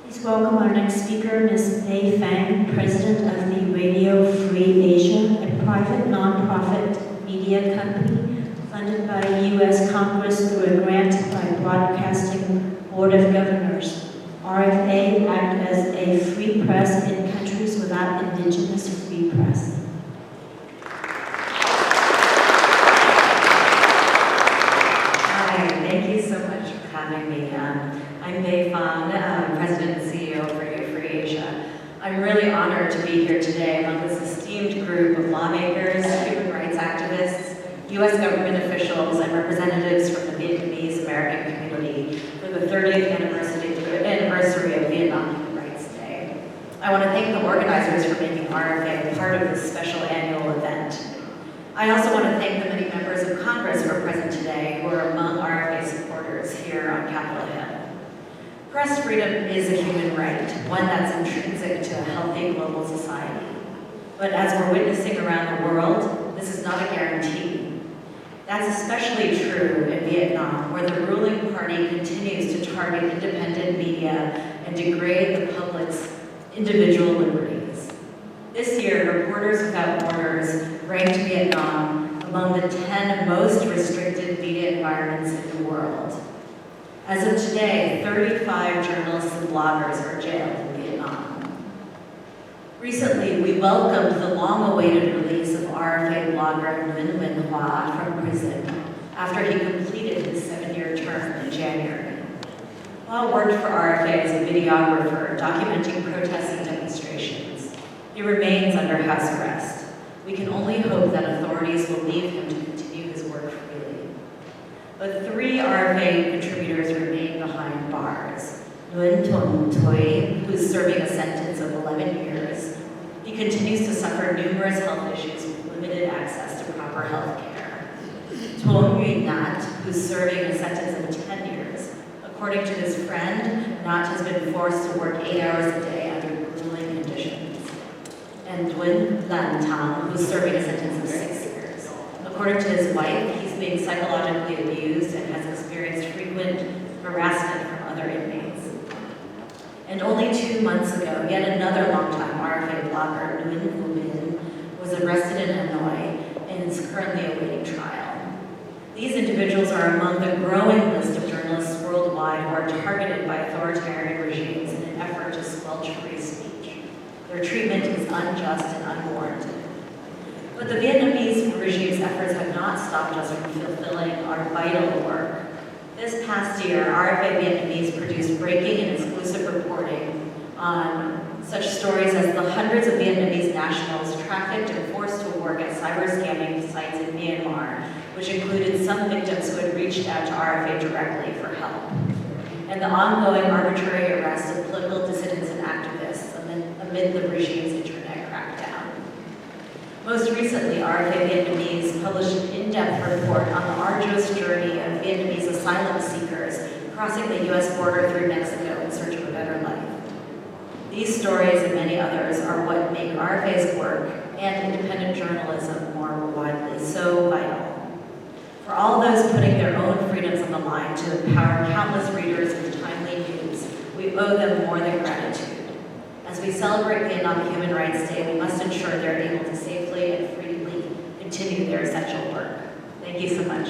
Please welcome our next speaker, Ms. Fang, President of the Radio Free Asia, a private non-profit media company funded by the U.S. Congress through a grant by Broadcasting Board of Governors. RFA act as a free press in countries without indigenous free press. Hi, thank you so much for having me. I'm Fang, President and CEO of Radio Free Asia. I'm really honored to be here today among this esteemed group of lawmakers, human rights activists, U.S. government officials, and representatives from the Vietnamese American community for the 30th anniversary of Vietnam Human Rights Day. I want to thank the organizers for making RFA part of this special annual event. I also want to thank the many members of Congress who are present today who are among RFA supporters here on Capitol Hill. Press freedom is a human right, one that's intrinsic to a healthy global society. But as we're witnessing around the world, this is not a guarantee. That's especially true in Vietnam, where the ruling party continues to target independent media and degrade the public's individual liberties. This year, Reporters Without Borders ranked Vietnam among the 10 most restricted media environments in the world. As of today, 35 journalists and bloggers are jailed in Vietnam. Recently, we welcomed the long-awaited release of RFA blogger Nguyen Minh Hoa from prison after he completed his 7-year term in January. Hoa worked for RFA as a videographer, documenting protests and demonstrations. He remains under house arrest. We can only hope that authorities will leave him to continue his work freely. But 3 RFA contributors remain behind bars. Nguyen Ton Toi, who's serving a sentence of 11 years. He continues to suffer numerous health issues with limited access to proper health care. Ton Nguyen Nhat, who's serving a sentence of 10 years. According to his friend, Nhat has been forced to work 8 hours a day under grueling conditions. And Duyen Lan Tang, who's serving a sentence of 6 years. According to his wife, he's being psychologically abused and has experienced frequent harassment from other inmates. And only 2 months ago, yet another longtime RFA blogger, Nguyen Phu Minh, was arrested in Hanoi and is currently awaiting trial. These individuals are among the growing list of journalists worldwide who are targeted by authoritarian regimes in an effort to squelch free speech. Their treatment is unjust and unwarranted. But the Vietnamese regime's efforts have not stopped us from fulfilling our vital work. This past year, RFA Vietnamese produced breaking and exclusive reporting on such stories as the hundreds of Vietnamese nationals trafficked and forced to work at cyber scamming sites in Myanmar, which included some victims who had reached out to RFA directly for help, and the ongoing arbitrary arrest of political dissidents and activists amid the regime's internet crackdown. Most recently, RFA Vietnamese published an in-depth report on the arduous journey of Vietnamese asylum seekers crossing the U.S. border through Mexico in search of a better life. These stories and many others are what make RFA's work and independent journalism more widely so vital. For all those putting their own freedoms on the line to empower countless readers with timely news, we owe them more than gratitude. As we celebrate Vietnam Human Rights Day, we must ensure they're able to safely and freely continue their essential work. Thank you so much.